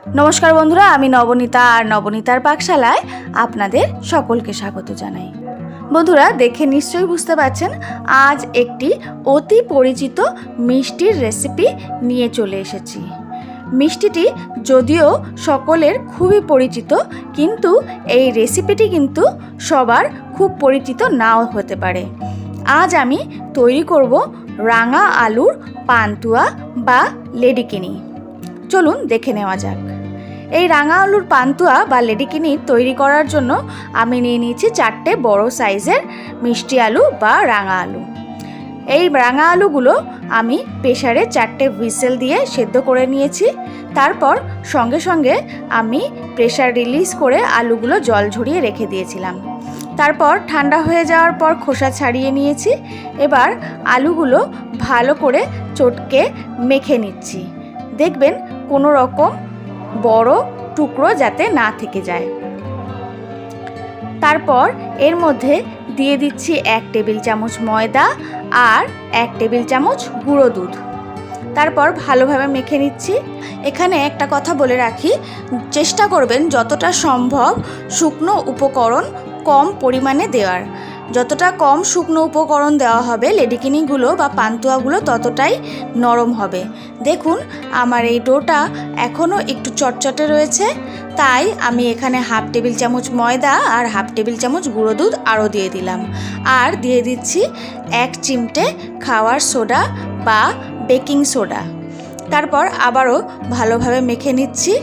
নমস্কার বন্ধুরা, আমি নবনীতা আর নবনীতার পাকশালায় আপনাদের সকলকে স্বাগত জানাই। বন্ধুরা, দেখে নিশ্চয়ই বুঝতে পারছেন আজ একটি অতি পরিচিত মিষ্টির রেসিপি নিয়ে চলে এসেছি। মিষ্টিটি যদিও সকলের খুবই পরিচিত, কিন্তু এই রেসিপিটি কিন্তু সবার খুব পরিচিত নাও হতে পারে। আজ আমি তৈরি করব রাঙা আলুর পান্তুয়া বা লেডিকিনি। চলুন দেখে নেওয়া যাক। এই রাঙা আলুর পান্তুয়া বা লেডিকিনি তৈরি করার জন্য আমি নিয়ে নিয়েছি 4টে বড় সাইজের মিষ্টি আলু বা রাঙা আলু। এই রাঙা আলুগুলো আমি প্রেসারে 4টে হুইসেল দিয়ে সেদ্ধ করে নিয়েছি। তারপর সঙ্গে সঙ্গে আমি প্রেসার রিলিজ করে আলুগুলো জল ঝরিয়ে রেখে দিয়েছিলাম। তারপর ঠান্ডা হয়ে যাওয়ার পর খোসা ছাড়িয়ে নিয়েছি। এবার আলুগুলো ভালো করে চটকে মেখে নিচ্ছি। দেখবেন কোনো রকম বড় টুকরো যাতে না থেকে যায়। তারপর এর মধ্যে দিয়ে দিচ্ছি 1 টেবিল চামচ ময়দা আর 1 টেবিল চামচ গুঁড়ো দুধ। তারপর ভালোভাবে মেখে নিচ্ছি। এখানে একটা কথা বলে রাখি, চেষ্টা করবেন যতটা সম্ভব শুকনো উপকরণ কম পরিমাণে দেওয়ার। যতটা কম শুকনো উপকরণ দেওয়া হবে লেডিকিনিগুলো বা পান্তুয়াগুলো ততটাই নরম হবে। দেখুন আমার এই ডোটা এখনও একটু চটচটে রয়েছে, তাই আমি এখানে 1/2 টেবিল চামচ ময়দা আর 1/2 টেবিল চামচ গুঁড়ো দুধ আরও দিয়ে দিলাম। আর দিয়ে দিচ্ছি 1 চিমটে খাওয়ার সোডা বা বেকিং সোডা। তারপর আবারও ভালোভাবে মেখে নিচ্ছি।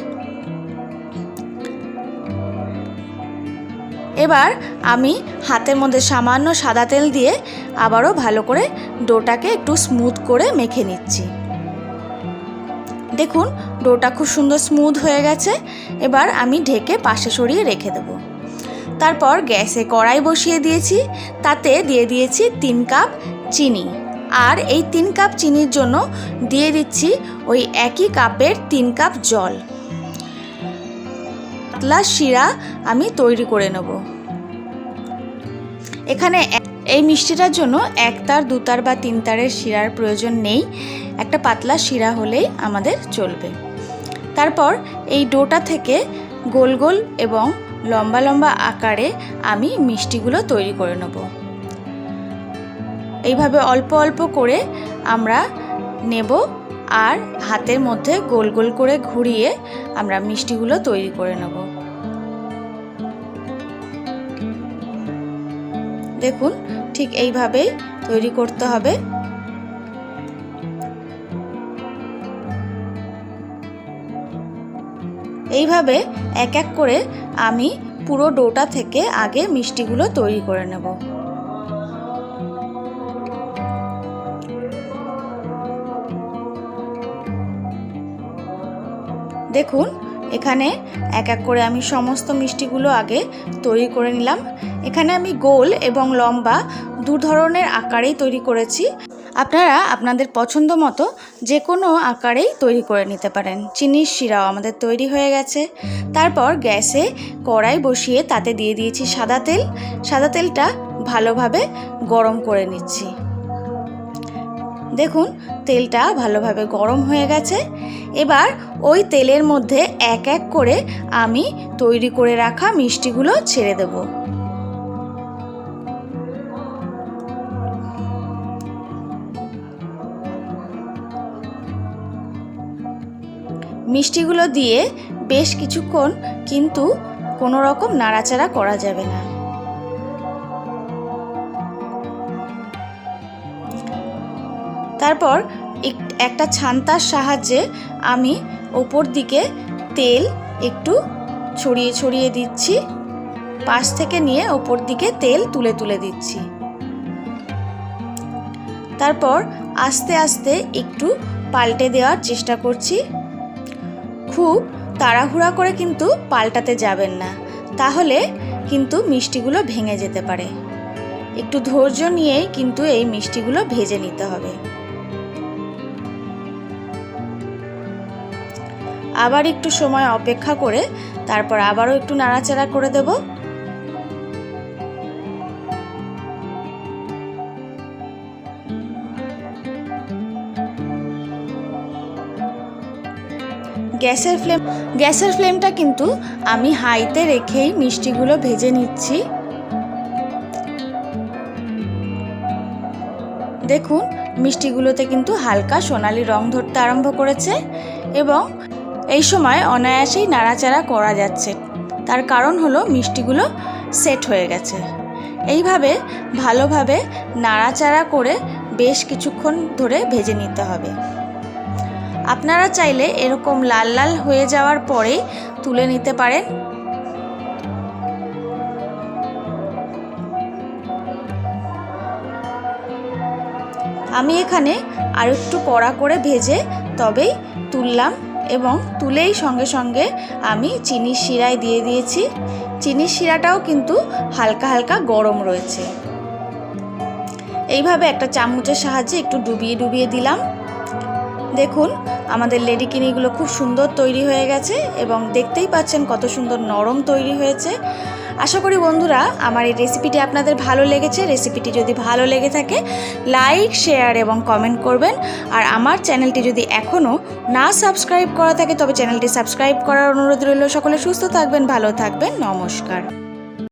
এবার আমি হাতের মধ্যে সামান্য সাদা তেল দিয়ে আবারও ভালো করে ডোটাকে একটু স্মুথ করে মেখে নিচ্ছি। দেখুন ডোটা খুব সুন্দর স্মুথ হয়ে গেছে। এবার আমি ঢেকে পাশে সরিয়ে রেখে দেব। তারপর গ্যাসে কড়াই বসিয়ে দিয়েছি, তাতে দিয়ে দিয়েছি 3 কাপ চিনি। আর এই 3 কাপ চিনির জন্য দিয়ে দিচ্ছি ওই একই কাপের 3 কাপ জল। পাতলা শিরা আমি তৈরি করে নেব। এখানে এই মিষ্টিটার জন্য 1 তার 2 তার বা 3 তারের শিরার প্রয়োজন নেই, একটা পাতলা শিরা হলেই আমাদের চলবে। তারপর এই ডোটা থেকে গোল গোল এবং লম্বা লম্বা আকারে আমি মিষ্টিগুলো তৈরি করে নেব। এইভাবে অল্প অল্প করে আমরা নেব আর হাতের মধ্যে গোল গোল করে ঘুরিয়ে আমরা মিষ্টিগুলো তৈরি করে নেব। দেখুন ঠিক এইভাবেই তৈরি করতে হবে। এইভাবে এক এক করে আমি পুরো ডোটা থেকে আগে মিষ্টিগুলো তৈরি করে নেব। দেখুন এখানে এক এক করে আমি সমস্ত মিষ্টিগুলো আগে তৈরি করে নিলাম। এখানে আমি গোল এবং লম্বা 2 ধরনের আকারেই তৈরি করেছি। আপনারা আপনাদের পছন্দ মতো যে কোনো আকারেই তৈরি করে নিতে পারেন। চিনির শিরাও আমাদের তৈরি হয়ে গেছে। তারপর গ্যাসে কড়াই বসিয়ে তাতে দিয়ে দিয়েছি সাদা তেল। সাদা তেলটা ভালোভাবে গরম করে নিচ্ছি। দেখুন তেলটা ভালোভাবে গরম হয়ে গেছে। এবার ওই তেলের মধ্যে এক এক করে আমি তৈরি করে রাখা মিষ্টিগুলো ছেড়ে দেব। মিষ্টিগুলো দিয়ে বেশ কিছুক্ষণ কিন্তু কোনো রকম নাড়াচাড়া করা যাবে না। তারপর একটা ছান্তার সাহায্যে আমি ওপর দিকে তেল একটু ছড়িয়ে ছড়িয়ে দিচ্ছি। পাশ থেকে নিয়ে ওপর দিকে তেল তুলে তুলে দিচ্ছি। তারপর আস্তে আস্তে একটু পাল্টে দেওয়ার চেষ্টা করছি। খুব তাড়াহুড়া করে কিন্তু পাল্টাতে যাবেন না, তাহলে কিন্তু মিষ্টিগুলো ভেঙে যেতে পারে। একটু ধৈর্য নিয়েই কিন্তু এই মিষ্টিগুলো ভেজে নিতে হবে। আবার একটু সময় অপেক্ষা করে তারপর আবারও একটু নাড়াচাড়া করে দেব। গ্যাসের ফ্লেমটা কিন্তু আমি হাইতে রেখেই মিষ্টিগুলো ভেজে নিচ্ছি। দেখুন মিষ্টিগুলোতে কিন্তু হালকা সোনালি রং ধরতে আরম্ভ করেছে এবং এই সময় অনায়াসেই নাড়াচাড়া করা যাচ্ছে। তার কারণ হলো মিষ্টিগুলো সেট হয়ে গেছে। এইভাবে ভালোভাবে নাড়াচাড়া করে বেশ কিছুক্ষণ ধরে ভেজে নিতে হবে। আপনারা চাইলে এরকম লাল লাল হয়ে যাওয়ার পরেই তুলে নিতে পারেন। আমি এখানে আর একটু কড়া করে ভেজে তবেই তুললাম এবং তুলেই সঙ্গে সঙ্গে আমি চিনির শিরায় দিয়ে দিয়েছি। চিনির শিরাটাও কিন্তু হালকা হালকা গরম রয়েছে। এইভাবে একটা চামচের সাহায্যে একটু ডুবিয়ে দিলাম। দেখুন আমাদের লেডিকেনিগুলো খুব সুন্দর তৈরি হয়ে গেছে এবং দেখতেই পাচ্ছেন কত সুন্দর নরম তৈরি হয়েছে। আশা করি বন্ধুরা আমার এই রেসিপিটি আপনাদের ভালো লেগেছে। রেসিপিটি যদি ভালো লেগে থাকে লাইক, শেয়ার এবং কমেন্ট করবেন। আর আমার চ্যানেলটি যদি এখনও না সাবস্ক্রাইব করা থাকে তবে চ্যানেলটি সাবস্ক্রাইব করার অনুরোধ রইল। সকলে সুস্থ থাকবেন, ভালো থাকবেন, নমস্কার।